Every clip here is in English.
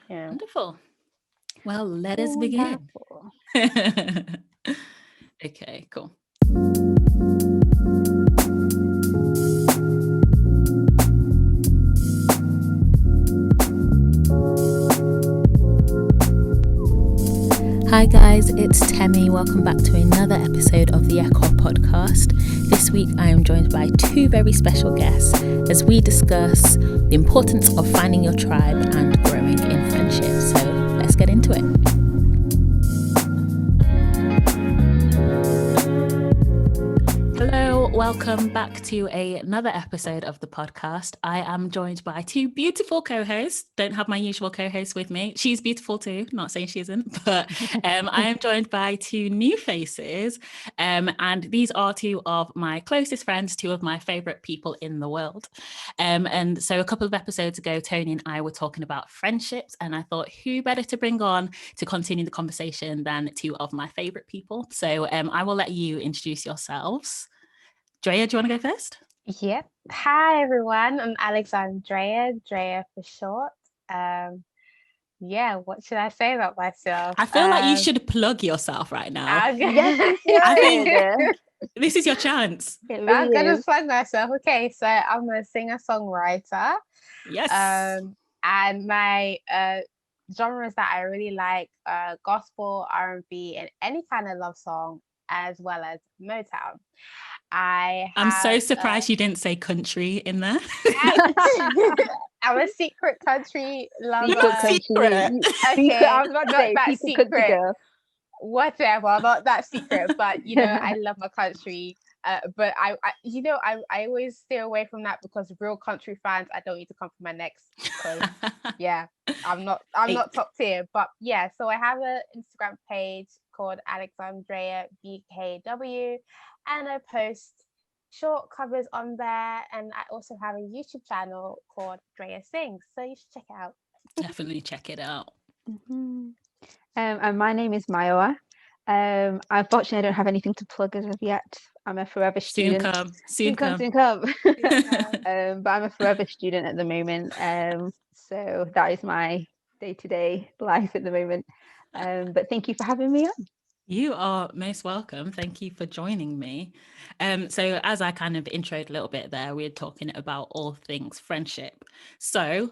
Yeah. Wonderful. Well, let us begin. Okay, cool. Hi guys, it's Temi. Welcome back to another episode of the DreaSings. This week I am joined by two very special guests as we discuss the importance of finding your tribe and growing in friendship. So let's get into it. Hello, welcome back to another episode of the podcast. I am joined by two beautiful co-hosts. Don't have my usual co-host with me. She's beautiful too, not saying she isn't, but I am joined by two new faces. And these are two of my closest friends, two of my favorite people in the world. And so a couple of episodes ago, Tony and I were talking about friendships, and I thought who better to bring on to continue the conversation than two of my favorite people. So I will let you introduce yourselves. Drea, do you want to go first? Yep. Hi everyone, I'm Alexandrea, Drea for short. What should I say about myself? I feel like you should plug yourself right now. Yes, I think this is your chance. I'm gonna plug myself. Okay, so I'm a singer-songwriter. Yes. And my genres that I really like gospel, R&B, and any kind of love song, as well as Motown. I'm so surprised you didn't say country in there. I'm a secret country lover. Secret. Okay, I was about to say, not that secret. Whatever, not that secret. But I love my country. But I always stay away from that because real country fans, I don't need to come for my necks. Because I'm not top tier. But yeah, so I have an Instagram page called Alexandrea BKW, and I post short covers on there, and I also have a YouTube channel called DreaSings, so you should check it out. Definitely check it out. Mm-hmm. And my name is Mayowa. Unfortunately, I don't have anything to plug as of yet. I'm a forever student. Soon come. But I'm a forever student at the moment. So that is my day-to-day life at the moment. But thank you for having me on. You are most welcome. Thank you for joining me. So as I kind of introed a little bit there, we're talking about all things friendship. So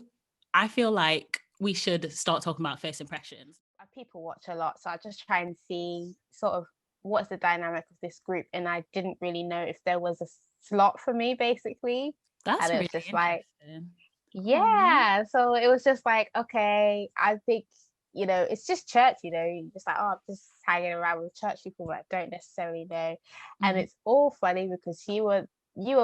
I feel like we should start talking about first impressions. People watch a lot, so I just try and see sort of what's the dynamic of this group, and I didn't really know if there was a slot for me, basically. That's really just interesting. So it was just like, okay, I think it's just church, you're just like, I'm just hanging around with church people that I don't necessarily know. And it's all funny because you were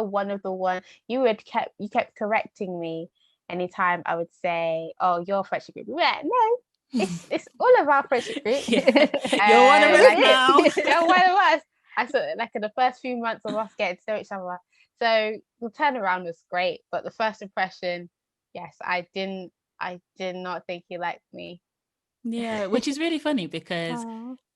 one of the one you kept correcting me anytime I would say, oh, your friendship group. Yeah, no, it's all of our friendship group. You're one of us now. You're one of us. I thought like in the first few months of us getting to know each other, so the turnaround was great, but the first impression, yes, I did not think you liked me. Yeah, which is really funny because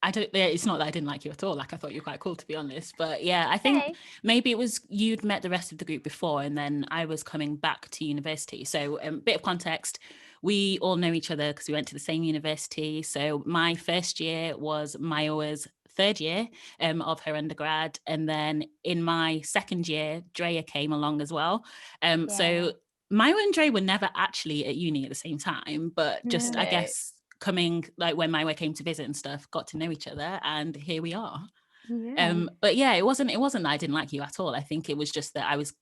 it's not that I didn't like you at all. Like, I thought you were quite cool, to be honest. But yeah, I think maybe it was you'd met the rest of the group before, and then I was coming back to university. So a bit of context, we all know each other because we went to the same university. So my first year was Mayowa's third year of her undergrad. And then in my second year, Drea came along as well. So Mayowa and Drea were never actually at uni at the same time, but just, I guess, coming like when Mayowa came to visit and stuff, got to know each other, and here we are. But yeah, it wasn't that I didn't like you at all. I think it was just that I was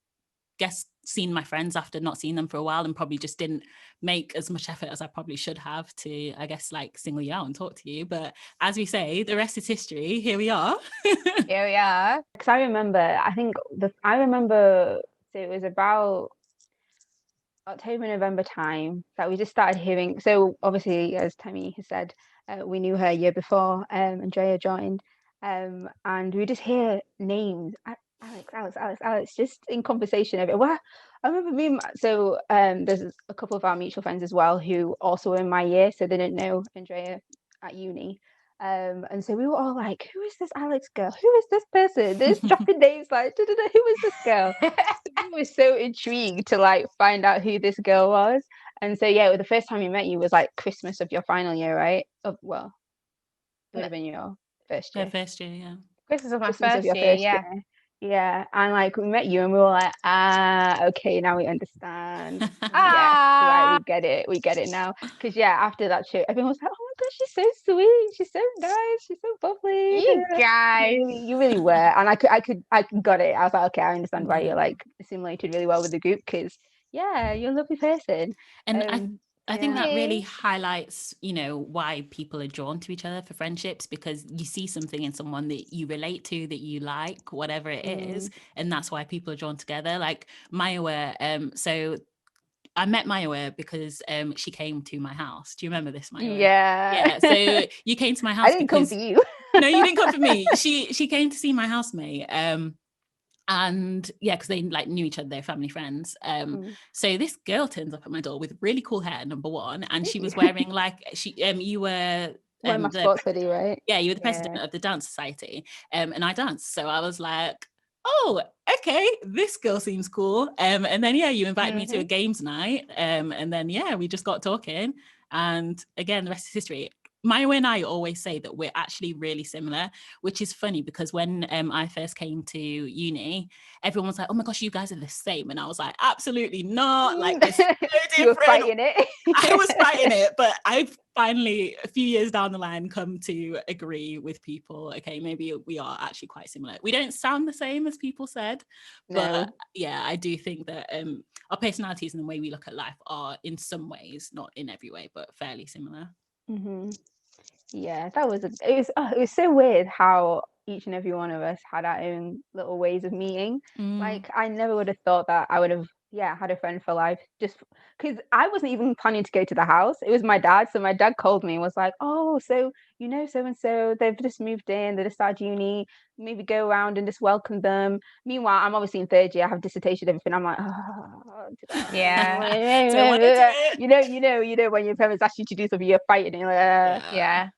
seeing my friends after not seeing them for a while, and probably just didn't make as much effort as I probably should have to, I guess, like single you out and talk to you. But as we say, the rest is history. Here we are. Here we are. Because I remember so it was about October, November time that we just started hearing. So obviously, as Temi has said, we knew her a year before Andrea joined, and we just hear names, Alex, just in conversation of it. Well, I remember there's a couple of our mutual friends as well who also were in my year, so they didn't know Andrea at uni. And so we were all like, who is this Alex girl? Who is this person? This dropping names like, who is this girl? We were so intrigued to like find out who this girl was. And so yeah, the first time we met you was like Christmas of your final year, right? Well, it would have been your first year. Yeah, first year, yeah. Christmas of my Christmas first of your year, first yeah. year. Yeah, and like we met you and we were like, okay, now we understand. Yes, right, we get it now. Because yeah, after that trip, everyone was like, oh my gosh, she's so sweet, she's so nice, she's so bubbly. You guys, you really were, and I got it. I was like, okay, I understand why you're like assimilated really well with the group, because yeah, you're a lovely person. And I think that really highlights, you know, why people are drawn to each other for friendships, because you see something in someone that you relate to, that you like, whatever it is, and that's why people are drawn together. Like Mayowa, so I met Mayowa because she came to my house. Do you remember this, Mayowa? Yeah. So you came to my house. I didn't come for you. No, you didn't come for me. She came to see my housemate. And yeah, because they like knew each other, they're family friends. So this girl turns up at my door with really cool hair, number one, and she was wearing like you were my sports hoodie, right? Yeah, you were the president of the dance society, and I danced. So I was like, oh, okay, this girl seems cool. And then yeah, you invited me to a games night, and then yeah, we just got talking, and again, the rest is history. Mayowa and I always say that we're actually really similar, which is funny because when I first came to uni, everyone was like, oh my gosh, you guys are the same. And I was like, absolutely not. Like, we're so different. You were fighting it. I was fighting it, but I've finally, a few years down the line, come to agree with people. Okay, maybe we are actually quite similar. We don't sound the same as people said, but yeah, I do think that our personalities and the way we look at life are in some ways, not in every way, but fairly similar. Yeah, it was so weird how each and every one of us had our own little ways of meeting. Like I never would have thought that I would have had a friend for life, just because I wasn't even planning to go to the house. It was my dad. So my dad called me and was like, oh, so you know so and so, they've just moved in, they just started uni, maybe go around and just welcome them. Meanwhile, I'm obviously in third year, I have dissertation, everything. I'm like, you know when your parents ask you to do something, you're fighting, you're like,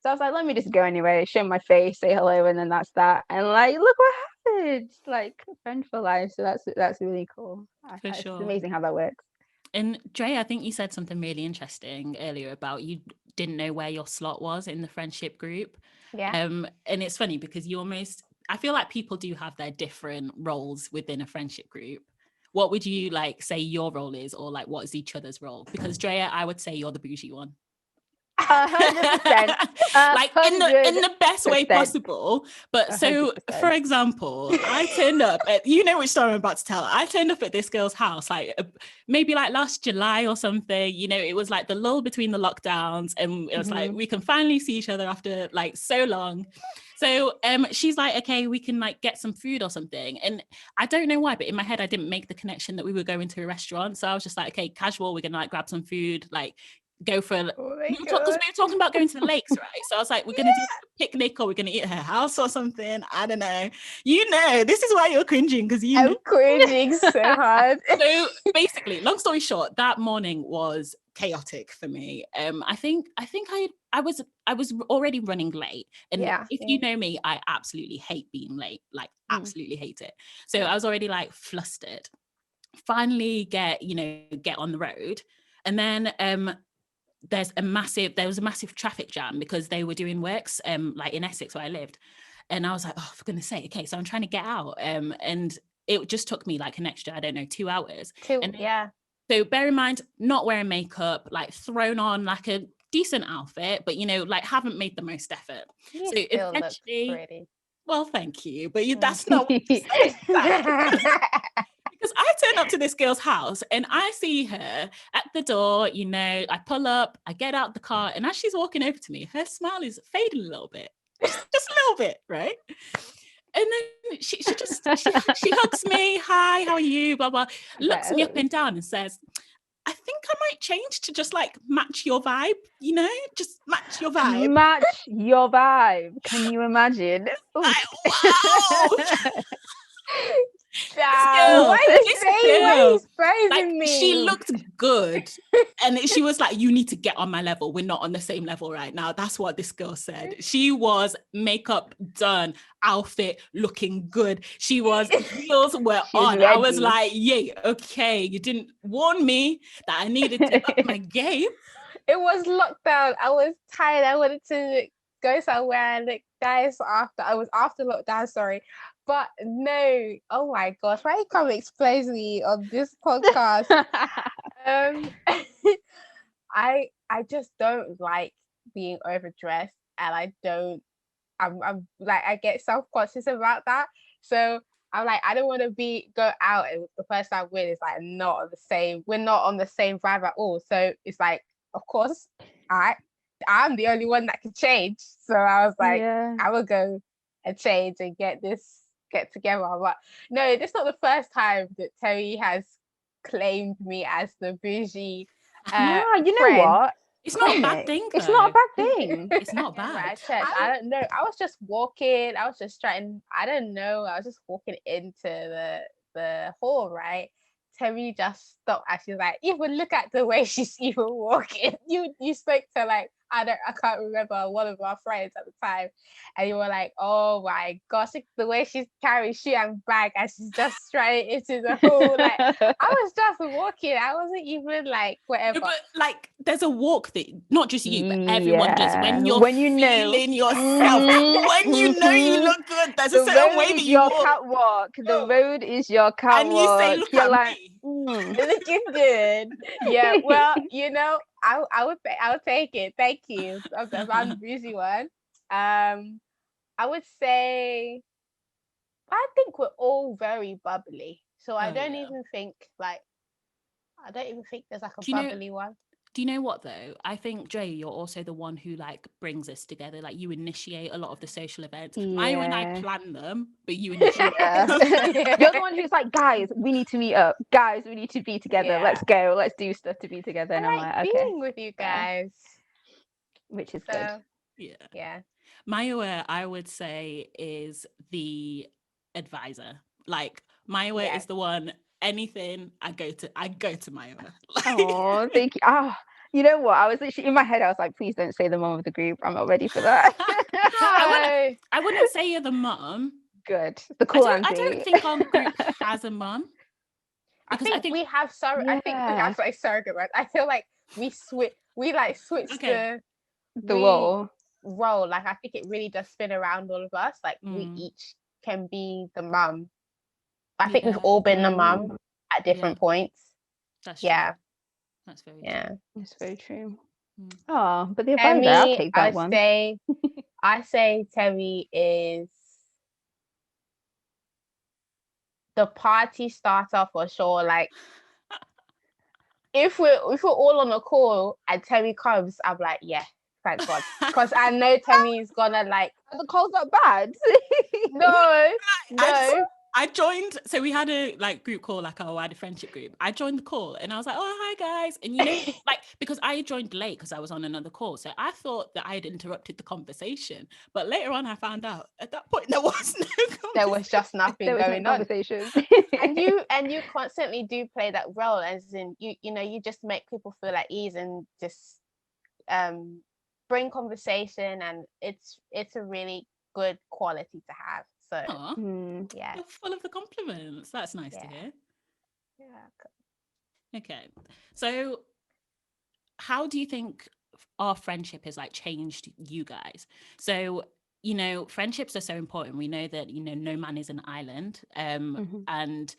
So I was like, let me just go anyway, show my face, say hello, and then that's that. And like, look what happened, like a friend for life. So that's really cool. For sure. It's amazing how that works. And Dre, I think you said something really interesting earlier about you didn't know where your slot was in the friendship group. And it's funny because I feel like people do have their different roles within a friendship group. What would you like say your role is, or like what is each other's role? Because Drea, I would say you're the bougie one. 100%. Like in the best way possible. But 100%. So for example, I turned up at, you know which story I'm about to tell. I turned up at this girl's house like maybe like last July or something. You know, it was like the lull between the lockdowns, and it was like we can finally see each other after like so long. So she's like, okay, we can like get some food or something. And I don't know why, but in my head I didn't make the connection that we were going to a restaurant. So I was just like, okay, casual, we're gonna like grab some food, like go for because we were talking about going to the lakes, right? So I was like, we're gonna do a picnic, or we're gonna eat at her house or something. I don't know. You know, this is why you're cringing, because I'm cringing so hard. So basically, long story short, that morning was chaotic for me. I think I was already running late, and if you know me, I absolutely hate being late, like absolutely hate it. So I was already like flustered. Finally get on the road, and then there was a massive traffic jam because they were doing works like in Essex where I lived. And I was like, oh, for goodness sake, okay, so I'm trying to get out. And it just took me like an extra, I don't know, 2 hours. So bear in mind, not wearing makeup, like thrown on like a decent outfit, but like haven't made the most effort. You so still eventually, look pretty. Well, thank you, but that's not what you said. Because I turn up to this girl's house and I see her at the door, I pull up, I get out the car, and as she's walking over to me, her smile is fading a little bit, just a little bit, right? And then she hugs me, hi, how are you, blah, blah, looks me up and down and says, I think I might change to just like match your vibe, just match your vibe. Match your vibe. Can you imagine? Wow. Why are you praising me? She looked good. And she was like, you need to get on my level. We're not on the same level right now. That's what this girl said. She was makeup done, outfit looking good. She was, heels were on. I was like, yay, okay. You didn't warn me that I needed to up my game. It was lockdown. I was tired. I wanted to go somewhere and look nice after. I was after lockdown, sorry. But no, oh my gosh, why you come explain me on this podcast? I just don't like being overdressed, and I'm like, I get self-conscious about that. So I'm like, I don't want to go out and the person I'm with is like not on the same, we're not on the same vibe at all. So it's like, of course, I'm the only one that can change. So I was like, I will go and change and get together. But no, this is not the first time that Temi has claimed me as the bougie. You know friend. what? It's not a bad thing. It's not a bad thing. It's not bad. I don't know. I was just walking. I was just trying. I don't know. I was just walking into the hall, right? Temi just stopped and she's like, even look at the way she's even walking. You spoke to like, I can't remember, one of our friends at the time, and you were like, oh my gosh, the way she's carrying shoe and bag and she's just straight into the hall. Like, I was just walking. I wasn't even like whatever. But like, there's a walk that not just you, but everyone does. When you're feeling yourself, when you know you look good, there's a certain way that you walk. Catwalk. The road is your catwalk. And you say, look at me. Looking good. Yeah. Well, you know, I would take it. Thank you. I'm the bougie one. I would say, I think we're all very bubbly. So I don't even think there's like a bubbly one. Do you know what though? I think, Jay, you're also the one who like brings us together. Like, you initiate a lot of the social events. Mayowa and I plan them, but you initiate. You're the one who's like, guys, we need to meet up. Guys, we need to be together. Let's go. Let's do stuff to be together. And I'm like, okay. Being with you guys, which is good. Yeah. Mayowa, I would say, is the advisor. Like, Mayowa is the one. Anything, I go to Mayowa. Oh, thank you. You know what? I was literally in my head. I was like, please don't say the mom of the group. I'm not ready for that. I wouldn't say you're the mum. Good. The cool auntie. I don't think our group has a mum. I think we have surrogate. Right? I feel like we switch the role. Like, I think it really does spin around all of us. Like, we each can be the mum. I think we've all been the mum at different points. That's true. That's very true. That's very true. Oh, but the advisor, I'll take that one. I say Temi is the party starter for sure. Like, if we're all on a call and Temi comes, I'm like, yeah, thank God, because I know Temi is gonna like. The call's not bad. No. I joined, so we had a like group call, like our wider friendship group. I joined the call and I was like, oh, hi guys. And you know, like, because I joined late because I was on another call. So I thought that I had interrupted the conversation. But later on, I found out at that point, there was no conversation. There was just nothing going on. and you constantly do play that role, as in, you know, you just make people feel at ease and just bring conversation, and it's a really good quality to have. So yeah, you're full of the compliments. That's nice to hear. Yeah. Okay, so how do you think our friendship has like changed you guys? So, you know, friendships are so important. We know that, you know, no man is an island. And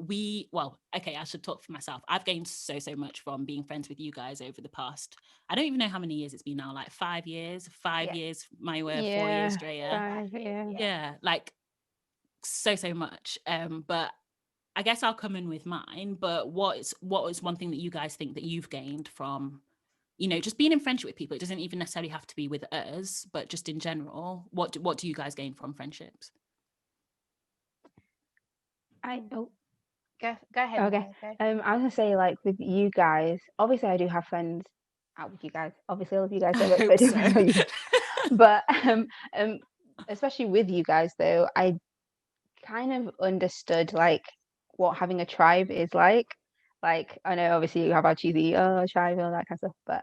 I should talk for myself. I've gained so much from being friends with you guys over the past, I don't even know how many years it's been now, like 5 years, years, Mayowa, 4 years, DreaSings. 5, yeah, like so much. But I guess I'll come in with mine. But what is one thing that you guys think that you've gained from, you know, just being in friendship with people? It doesn't even necessarily have to be with us, but just in general, what do you guys gain from friendships? Go ahead. Okay. I was gonna say, like, with you guys, obviously I do have friends out with you guys. Obviously I love you guys so much, but I know you. But especially with you guys though, I kind of understood like what having a tribe is like. Like I know obviously you have our cheesy tribe and all that kind of stuff, but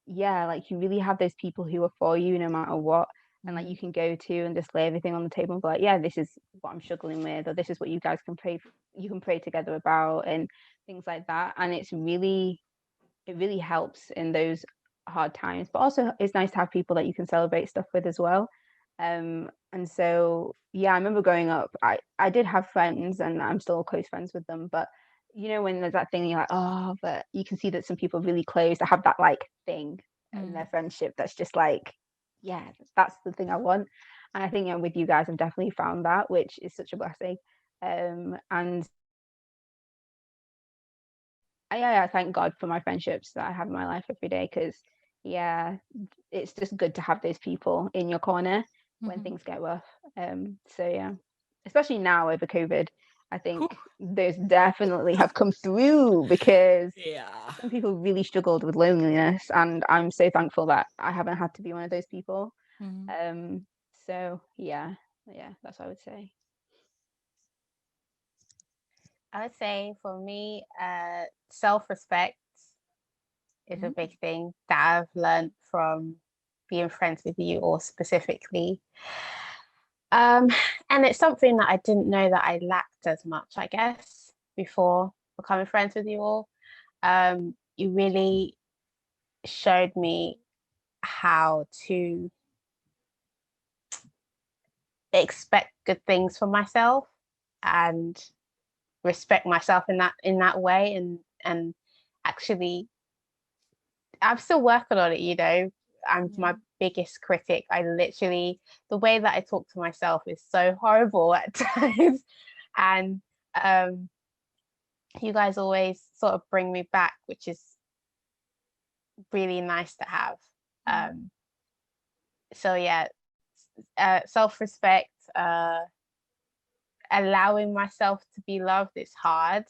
yeah, like you really have those people who are for you no matter what, and like you can go to and just lay everything on the table and be like, yeah, this is what I'm struggling with, or this is what you guys can pray you can pray together about, and things like that. And it really helps in those hard times, but also it's nice to have people that you can celebrate stuff with as well. And so yeah, I remember growing up, I did have friends and I'm still close friends with them, but you know when there's that thing you're like, oh, but you can see that some people are really close to have that like thing in their friendship that's just like, yeah, that's the thing I want. And I think with you guys I've definitely found that, which is such a blessing. And I thank God for my friendships that I have in my life every day, because yeah, it's just good to have those people in your corner when things get rough. So yeah, especially now over COVID, I think those definitely have come through, because some people really struggled with loneliness, and I'm so thankful that I haven't had to be one of those people. So yeah, that's what I would say. I would say for me, self-respect is a big thing that I've learned from being friends with you all specifically. And it's something that I didn't know that I lacked as much, I guess, before becoming friends with you all. You really showed me how to expect good things for myself and respect myself in that way, and actually I'm still working on it, you know. I'm my biggest critic. I literally, the way that I talk to myself is so horrible at times. And you guys always sort of bring me back, which is really nice to have. So yeah, self-respect, allowing myself to be loved is hard.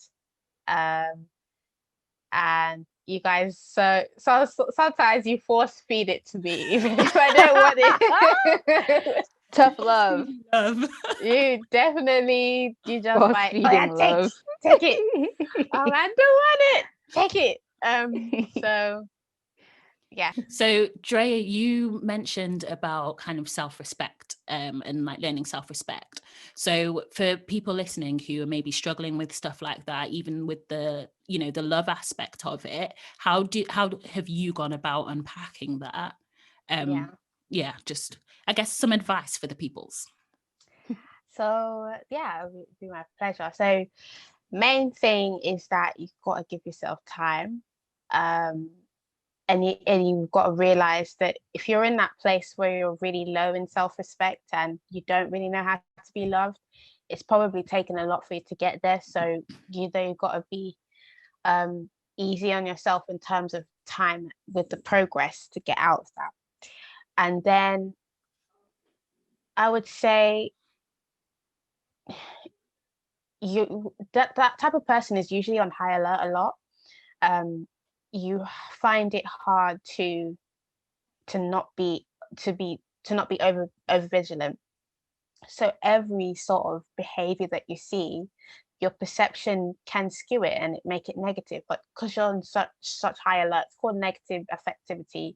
And you guys, so sometimes you force feed it to me even if I don't want it. Tough love. You definitely, you just Force like, feeding oh yeah, love. take it. Oh, I don't want it. Take it. So yeah. So Drea, you mentioned about kind of self-respect and like learning self-respect. So for people listening who are maybe struggling with stuff like that, even with the, you know, the love aspect of it, how have you gone about unpacking that? Yeah, just I guess some advice for the peoples. So yeah, it would be my pleasure. So main thing is that you've got to give yourself time. And you've got to realize that if you're in that place where you're really low in self-respect and you don't really know how to be loved, it's probably taken a lot for you to get there. So you've got to be easy on yourself in terms of time with the progress to get out of that. And then I would say that type of person is usually on high alert a lot. You find it hard to not be over vigilant. So every sort of behavior that you see, your perception can skew it and make it negative. But because you're on such high alert, it's called negative affectivity.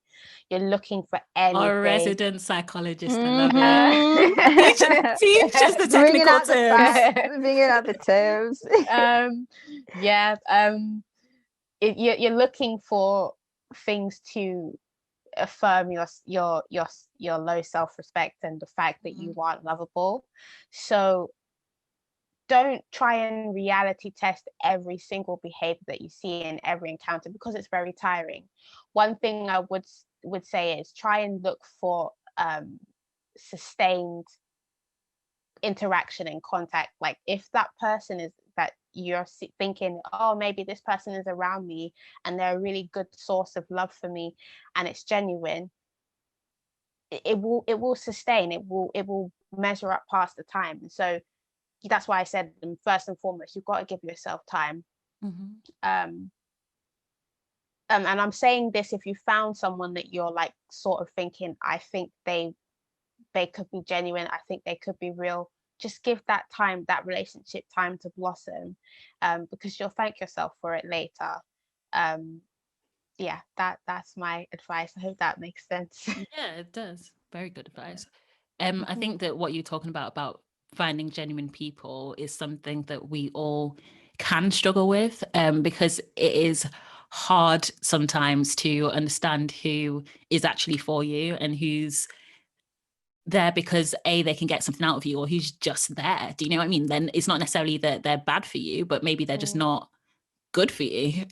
You're looking for anything. Our resident psychologist, I love it. Teach us the technical terms. Bringing out the terms. You're looking for things to affirm your low self-respect and the fact that you aren't lovable. So don't try and reality test every single behavior that you see in every encounter, because it's very tiring. One thing I would say is try and look for sustained interaction and contact. Like if that person is that you're thinking, oh, maybe this person is around me and they're a really good source of love for me and it's genuine, it will sustain, it will measure up past the time. So that's why I said, first and foremost, you've got to give yourself time. And I'm saying this, if you found someone that you're like sort of thinking, I think they could be genuine, I think they could be real, just give that time, that relationship time to blossom, because you'll thank yourself for it later. Yeah, that's my advice. I hope that makes sense. Yeah, it does. Very good advice. I think that what you're talking about finding genuine people is something that we all can struggle with, because it is hard sometimes to understand who is actually for you and who's there because they can get something out of you, or who's just there. Do you know what I mean? Then it's not necessarily that they're bad for you, but maybe they're just not good for you.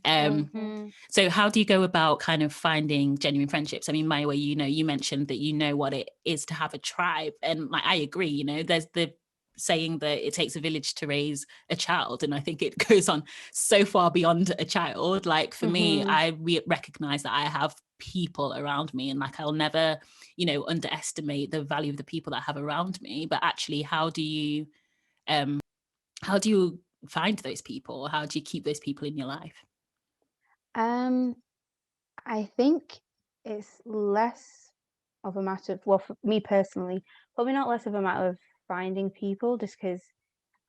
So how do you go about kind of finding genuine friendships? I mean, Mayowa, you mentioned that you know what it is to have a tribe, and like I agree, there's the saying that it takes a village to raise a child, and I think it goes on so far beyond a child. Like for me, I recognize that I have people around me, and like I'll never underestimate the value of the people that I have around me. But actually, how do you find those people? How do you keep those people in your life? I think it's less of a matter of, well, for me personally, probably not less of a matter of finding people, just because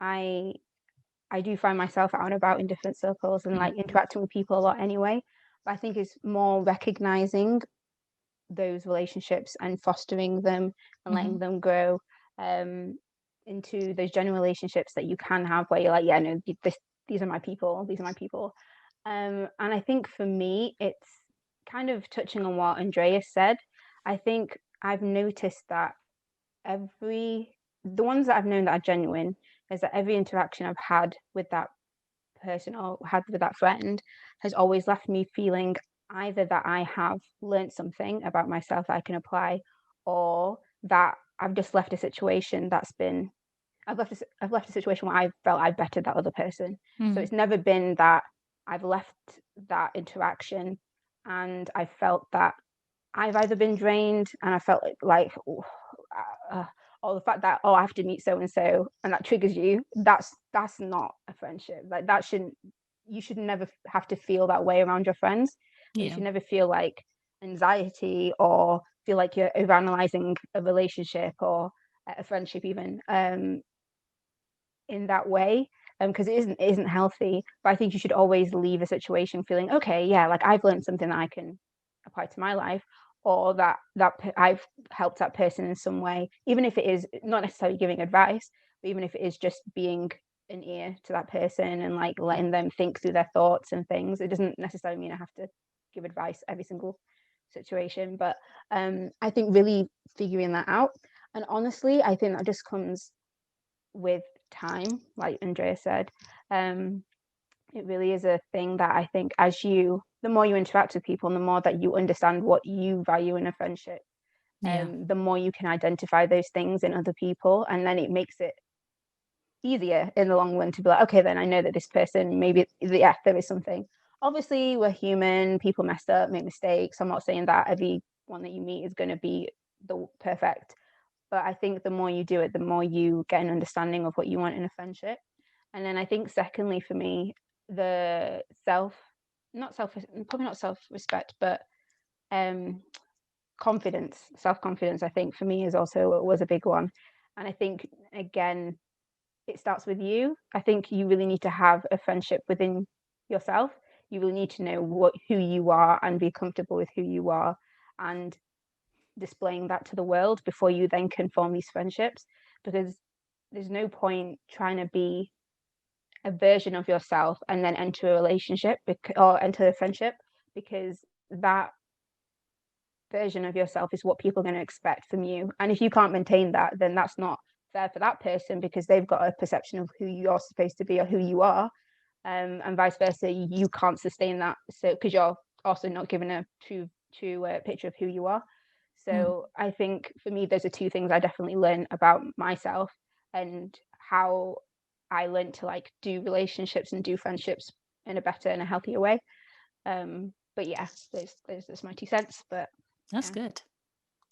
I do find myself out and about in different circles and like interacting with people a lot anyway. But I think it's more recognizing those relationships and fostering them and letting them grow into those genuine relationships that you can have, where you're like, yeah, no, these are my people, these are my people. And I think for me, it's kind of touching on what Andrea said. I think I've noticed that the ones that I've known that are genuine is that every interaction I've had with that person or had with that friend has always left me feeling either that I have learned something about myself that I can apply, or that I've just left a situation I've left a situation where I felt I bettered that other person. So it's never been that I've left that interaction and I felt that I've either been drained and I felt like or the fact that, I have to meet so and so, and that triggers you. That's not a friendship. Like you should never have to feel that way around your friends. You should never feel like anxiety or feel like you're overanalyzing a relationship or a friendship even in that way, because it isn't healthy. But I think you should always leave a situation feeling, okay, yeah, like I've learned something that I can apply to my life, or that I've helped that person in some way, even if it is not necessarily giving advice, but even if it is just being an ear to that person and like letting them think through their thoughts and things. It doesn't necessarily mean I have to give advice every single situation, but I think really figuring that out. And honestly, I think that just comes with time, like Andrea said. It really is a thing that I think the more you interact with people and the more that you understand what you value in a friendship, the more you can identify those things in other people, and then it makes it easier in the long run to be like, okay, then I know that this person, maybe, yeah, there is something. Obviously, we're human, people mess up, make mistakes. I'm not saying that everyone that you meet is going to be the perfect, but I think the more you do it, the more you get an understanding of what you want in a friendship. And then I think secondly for me, the probably not self-respect, but self-confidence, I think for me was a big one. And I think, again, it starts with you. I think you really need to have a friendship within yourself. You really need to know who you are and be comfortable with who you are and displaying that to the world before you then can form these friendships, because there's no point trying to be a version of yourself and then enter a relationship or enter a friendship, because that version of yourself is what people are going to expect from you. And if you can't maintain that, then that's not fair for that person, because they've got a perception of who you're supposed to be or who you are, and vice versa. You can't sustain that, so because you're also not given a true picture of who you are. So I think for me, those are two things I definitely learned about myself and how I learned to like do relationships and do friendships in a better and a healthier way. But yeah, there's my 2 cents. But that's good.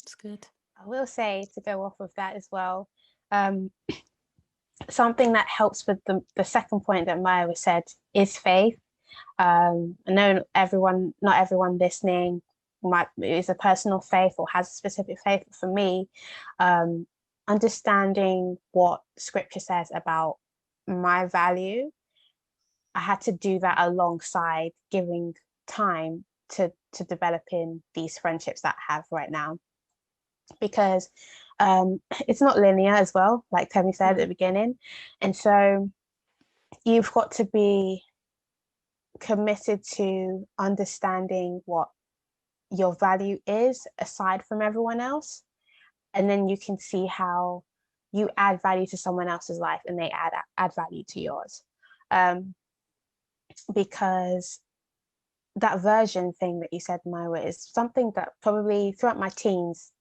That's good. I will say, to go off of that as well, something that helps with the second point that Mayowa said is faith. I know not everyone listening is a personal faith or has a specific faith. For me, understanding what scripture says about my value, I had to do that alongside giving time to developing these friendships that I have right now, because it's not linear as well, like Temi said at the beginning. And so you've got to be committed to understanding what your value is aside from everyone else, and then you can see how you add value to someone else's life and they add value to yours. Because that version thing that you said, Mayowa, is something that probably throughout my teens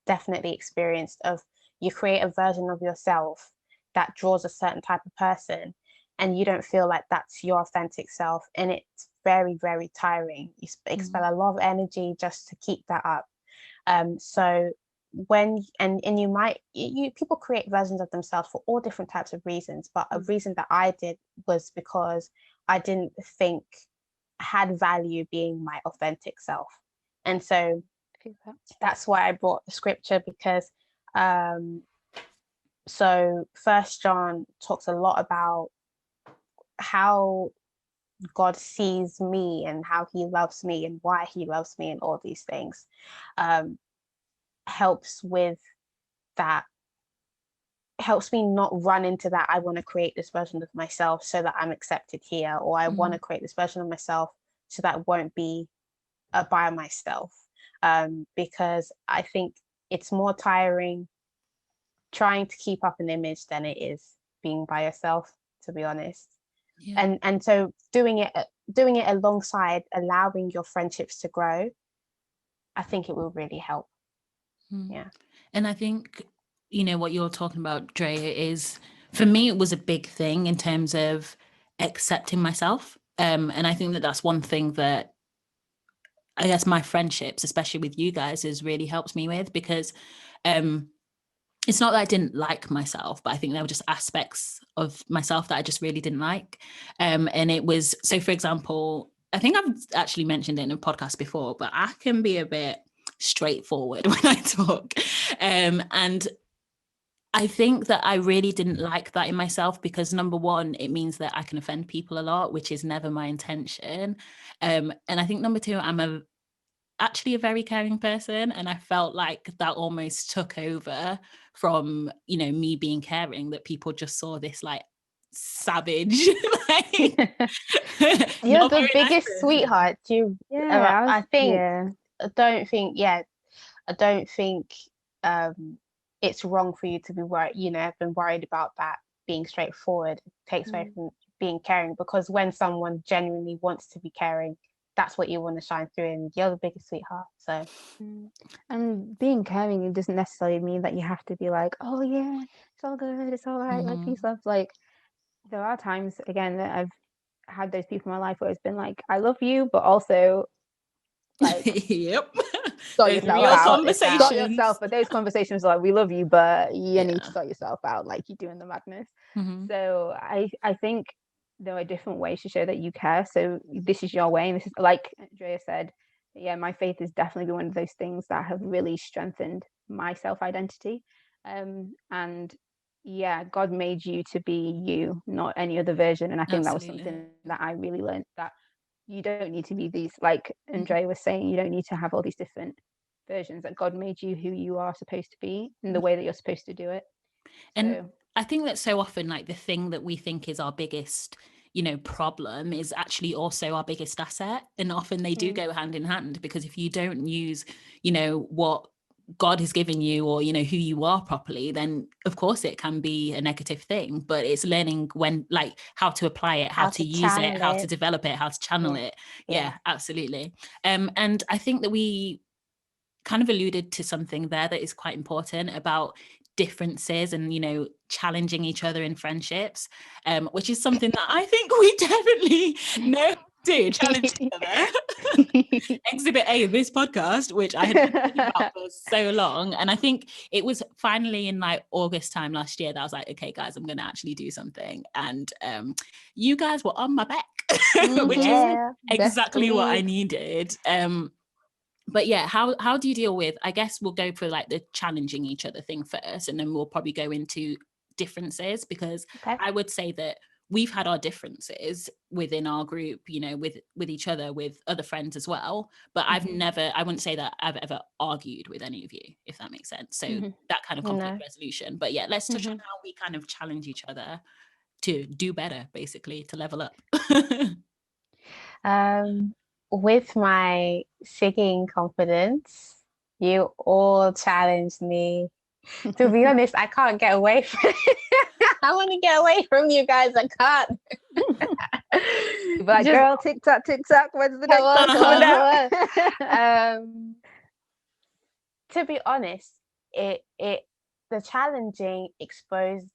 definitely experienced, of you create a version of yourself that draws a certain type of person, and you don't feel like that's your authentic self, and it's very, very tiring. You expel a lot of energy just to keep that up. So when and you might people create versions of themselves for all different types of reasons, but a reason that I did was because I didn't think I had value being my authentic self. And so that's why I brought the scripture, because so First John talks a lot about how God sees me and how he loves me and why he loves me and all these things. Helps with that, helps me not run into that I want to create this version of myself so that I'm accepted here, or I want to create this version of myself so that I won't be by myself, because I think it's more tiring trying to keep up an image than it is being by yourself, to be honest. And so doing it alongside allowing your friendships to grow, I think it will really help. Yeah. And I think, you know, what you're talking about, Dre, is, for me, it was a big thing in terms of accepting myself. And I think that that's one thing that I guess my friendships, especially with you guys, has really helped me with, because it's not that I didn't like myself, but I think there were just aspects of myself that I just really didn't like. And it was, so for example, I think I've actually mentioned it in a podcast before, but I can be a bit straightforward when I talk. And I think that I really didn't like that in myself, because number one, it means that I can offend people a lot, which is never my intention. And I think number two, I'm actually a very caring person, and I felt like that almost took over from, you know, me being caring, that people just saw this like savage like you're the biggest sweetheart. I don't think it's wrong for you to be worried, you know, I've been worried about that being straightforward. It takes away from being caring, because when someone genuinely wants to be caring, that's what you want to shine through, and you're the biggest sweetheart. So and being caring, it doesn't necessarily mean that you have to be like, oh yeah, it's all good, it's all right, like peace, love. Like, there are times, again, that I've had those people in my life where it's been like, I love you, but also like yep, sort yourself, but those conversations are like, we love you, but you need to sort yourself out, like you're doing the madness. So I think there are different ways to show that you care. So this is your way, and this is, like Drea said, my faith has definitely been one of those things that have really strengthened my self-identity. And God made you to be you, not any other version. And I think that was something that I really learned, that you don't need to be these, like Andre was saying, you don't need to have all these different versions, that God made you who you are supposed to be in the way that you're supposed to do it. And I think that so often, like, the thing that we think is our biggest, you know, problem is actually also our biggest asset. And often they do go hand in hand, because if you don't use, you know, what God has given you, or, you know, who you are properly, then of course it can be a negative thing. But it's learning when, like, how to apply it, how to use it, how to develop it, how to channel it. Yeah, absolutely. And I think that we kind of alluded to something there that is quite important about differences and, you know, challenging each other in friendships, which is something that I think we definitely know how to do, challenge each other. Exhibit A of this podcast, which I had been thinking about for so long. And I think it was finally in like August time last year that I was like, okay guys, I'm going to actually do something. And you guys were on my back, which is exactly what I needed. But yeah, how do you deal with, I guess we'll go for like the challenging each other thing first, and then we'll probably go into differences, because I would say that we've had our differences within our group, you know, with each other, with other friends as well. But I wouldn't say that I've ever argued with any of you, if that makes sense. So that kind of conflict resolution. But yeah, let's touch on how we kind of challenge each other to do better, basically, to level up. With my singing confidence, you all challenged me. To be honest, I can't get away from I want to get away from you guys. I can't. But girl, TikTok, when's the next one? To be honest, the challenging exposed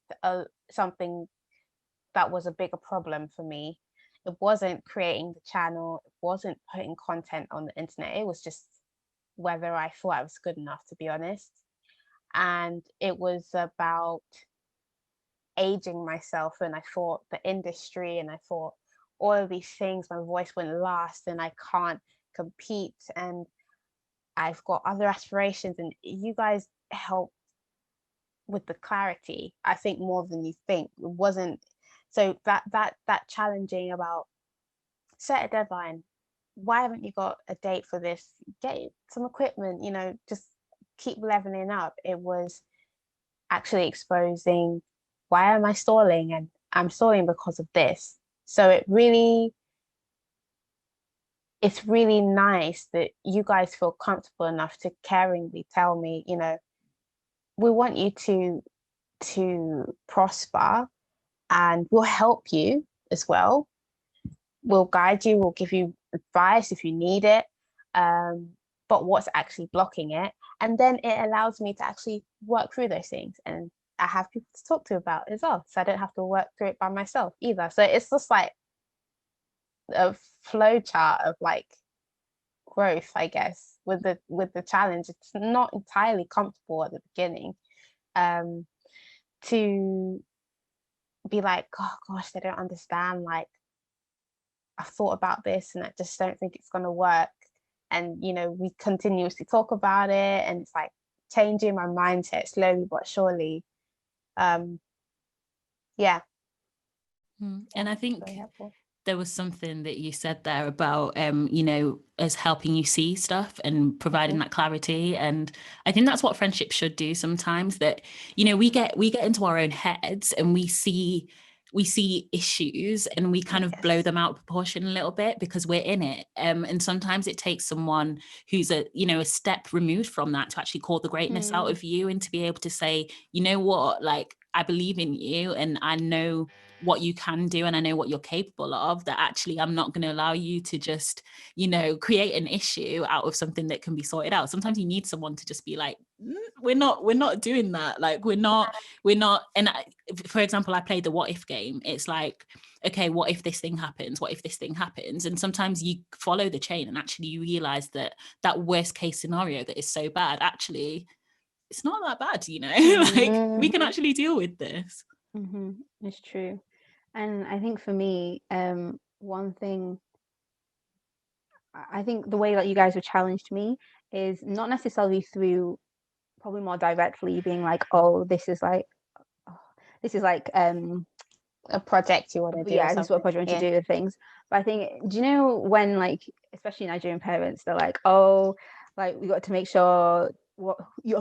something that was a bigger problem for me. It wasn't creating the channel, it wasn't putting content on the internet, it was just whether I thought I was good enough, to be honest. And it was about aging myself, and I thought the industry, and I thought all of these things, my voice wouldn't last, and I can't compete, and I've got other aspirations. And you guys helped with the clarity, I think, more than you think. It wasn't so that challenging about set a deadline. Why haven't you got a date for this? Get some equipment, you know, just keep leveling up. It was actually exposing, why am I stalling? And I'm stalling because of this. So it's really nice that you guys feel comfortable enough to caringly tell me, you know, we want you to prosper, and we'll help you as well. We'll guide you, we'll give you advice if you need it. But what's actually blocking it? And then it allows me to actually work through those things. And I have people to talk to about it as well. So I don't have to work through it by myself either. So it's just like a flow chart of like growth, I guess, with the challenge. It's not entirely comfortable at the beginning. To be like, oh gosh, they don't understand, like I've thought about this and I just don't think it's gonna work. And you know, we continuously talk about it, and it's like changing my mindset slowly but surely. Yeah. And I think there was something that you said there about you know, us helping you see stuff and providing that clarity. And I think that's what friendship should do sometimes, that, you know, we get into our own heads and we see issues and we kind of blow them out of proportion a little bit because we're in it. And sometimes it takes someone who's a step removed from that to actually call the greatness out of you, and to be able to say, you know what, like, I believe in you and I know what you can do and I know what you're capable of, that actually I'm not going to allow you to just, you know, create an issue out of something that can be sorted out. Sometimes you need someone to just be like, we're not doing that. Like, we're not. And for example, I played the what if game. It's like, okay, what if this thing happens? What if this thing happens? And sometimes you follow the chain and actually you realize that worst case scenario that is so bad, actually, it's not that bad, you know. Like, we can actually deal with this. It's true. And I think for me, one thing, I think the way that you guys have challenged me is not necessarily through, probably more directly being like, oh, this is like a project you want to do. Yeah, this is what a project you want to do with things. But I think, do you know when, like, especially Nigerian parents, they're like, oh, like, we got to make sure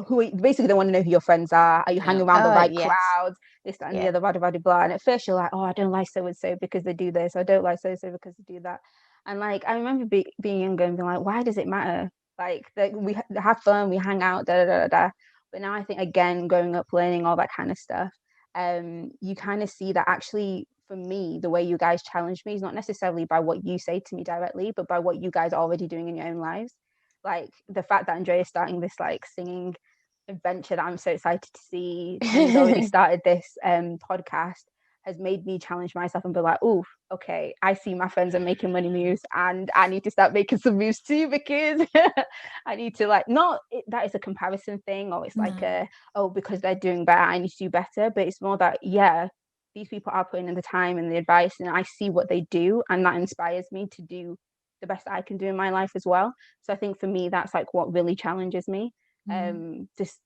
who basically they want to know who your friends are you hanging around the right crowds, this, that, and the other, blah, blah, blah. And at first you're like, oh, I don't like so and so because they do this, I don't like so and so because they do that. And like, I remember being younger and being like, why does it matter? Like, we have fun, we hang out, da da da da. But now I think, again, growing up, learning all that kind of stuff, you kind of see that actually, for me, the way you guys challenge me is not necessarily by what you say to me directly, but by what you guys are already doing in your own lives. Like the fact that Andrea is starting this like singing adventure that I'm so excited to see, and he's already started this podcast, has made me challenge myself and be like, oh, okay, I see my friends are making money moves and I need to start making some moves too, because I need to, like, not that it's a comparison thing, or it's like because they're doing better, I need to do better. But it's more that, these people are putting in the time and the advice, and I see what they do, and that inspires me to do the best I can do in my life as well. So I think for me, that's like what really challenges me. Just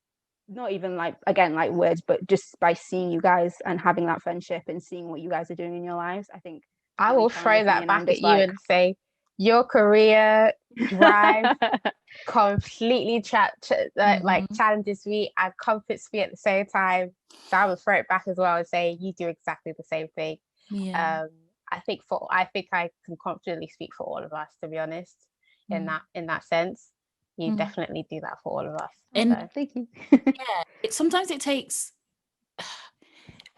not even like, again, like words, but just by seeing you guys and having that friendship and seeing what you guys are doing in your lives, I think I will throw that back at you and say your career drive completely challenges me and comforts me at the same time. So I will throw it back as well and say you do exactly the same thing. I think I can confidently speak for all of us, to be honest, in that sense. You definitely do that for all of us. And so. Thank you. Sometimes it takes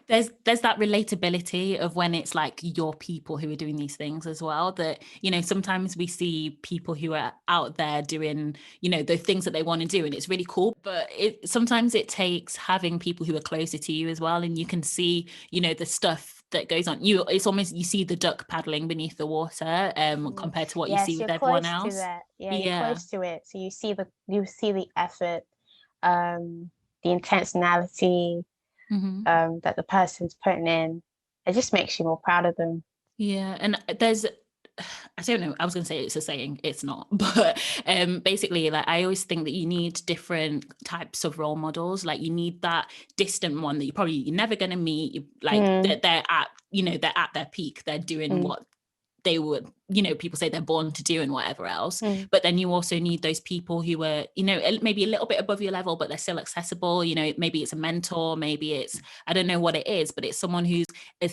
there's that relatability of when it's like your people who are doing these things as well, that, you know, sometimes we see people who are out there doing, you know, the things that they want to do, and it's really cool, but sometimes it takes having people who are closer to you as well, and you can see, you know, the stuff that goes on. It's almost, you see the duck paddling beneath the water compared to what you see with everyone else. You're close to it, so you see the effort, the intentionality that the person's putting in. It just makes you more proud of them. And there's, I don't know, I was going to say it's a saying, it's not, but basically, like, I always think that you need different types of role models. Like, you need that distant one that you're never going to meet, like they're at their peak, they're doing what they would, you know, people say they're born to do and whatever else. But then you also need those people who are, you know, maybe a little bit above your level, but they're still accessible. You know, maybe it's a mentor, maybe it's, I don't know what it is, but it's someone who's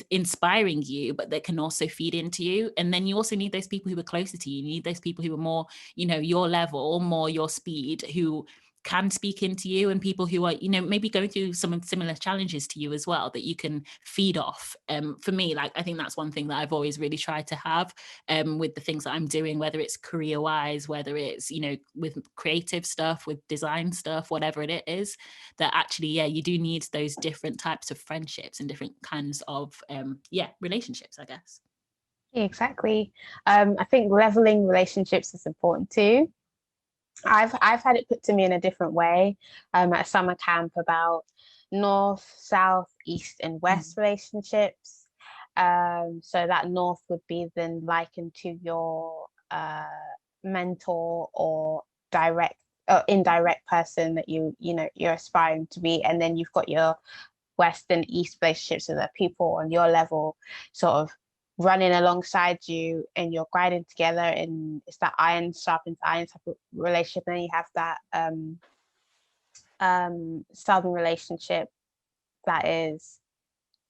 inspiring you, but that can also feed into you. And then you also need those people who are closer to you. You need those people who are more, you know, your level, more your speed, who can speak into you, and people who are, you know, maybe going through some similar challenges to you as well, that you can feed off. For me, like, I think that's one thing that I've always really tried to have with the things that I'm doing, whether it's career wise, whether it's, you know, with creative stuff, with design stuff, whatever it is, that actually, you do need those different types of friendships and different kinds of relationships, I guess. Exactly. I think leveling relationships is important too. I've had it put to me in a different way at summer camp about north, south, east, and west relationships. So that north would be then likened to your mentor or direct or indirect person that you're aspiring to be, and then you've got your west and east relationships, so that people on your level sort of running alongside you and you're grinding together, and it's that iron sharpens iron type of relationship. And then you have that southern relationship that is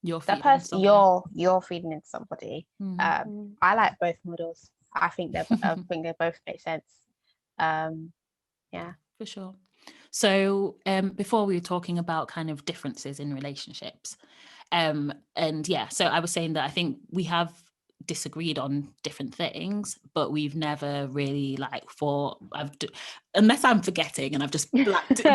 you're feeding into somebody. I like both models. I think they both make sense. For sure. So before we were talking about kind of differences in relationships, so I was saying that I think we have disagreed on different things, but we've never really unless I'm forgetting and I've just blanked it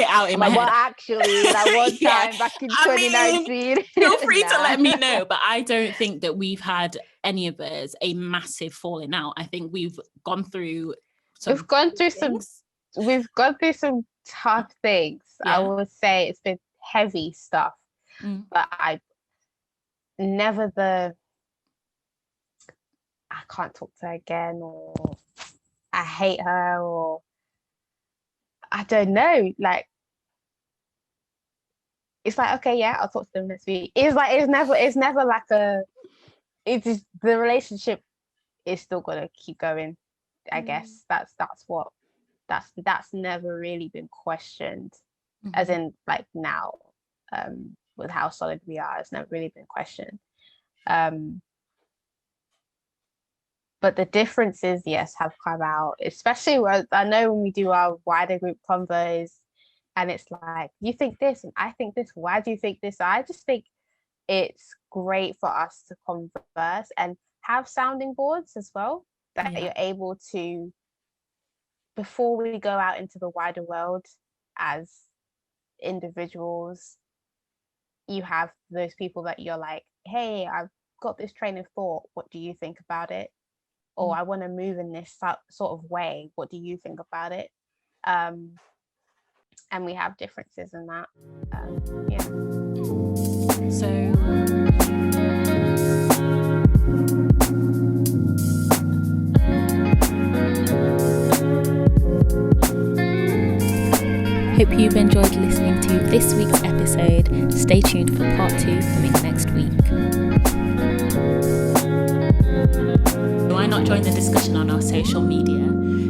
out in my head. Well, actually, that one time back in 2019. Feel free to let me know, but I don't think that we've had any of us a massive falling out. I think we've gone through some tough things. I would say it's been heavy stuff, but I can't talk to her again, or I hate her, or I don't know, like, it's like, okay, I'll talk to them next week. It's never like it's just, the relationship is still gonna keep going, I guess. That's never really been questioned, as in, like, now, with how solid we are, it's never really been questioned. But the differences, have come out, especially when I know when we do our wider group convos, and it's like, you think this and I think this, why do you think this? I just think it's great for us to converse and have sounding boards as well, that you're able to, before we go out into the wider world as individuals, you have those people that you're like, hey, I've got this train of thought, what do you think about it? Or I want to move in this sort of way, what do you think about it? And we have differences in that. Hope you've enjoyed listening to this week's episode. Stay tuned for part 2 coming next week. Why not join the discussion on our social media?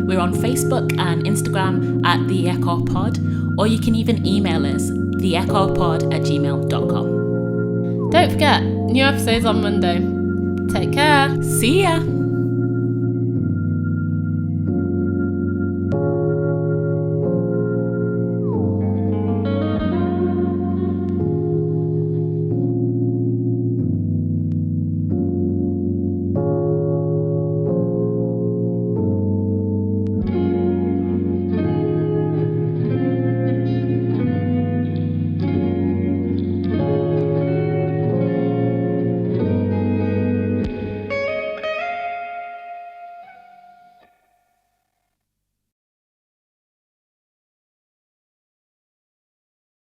We're on Facebook and Instagram at theekopod, or you can even email us theekopod@gmail.com. Don't forget, new episodes on Monday. Take care. See ya.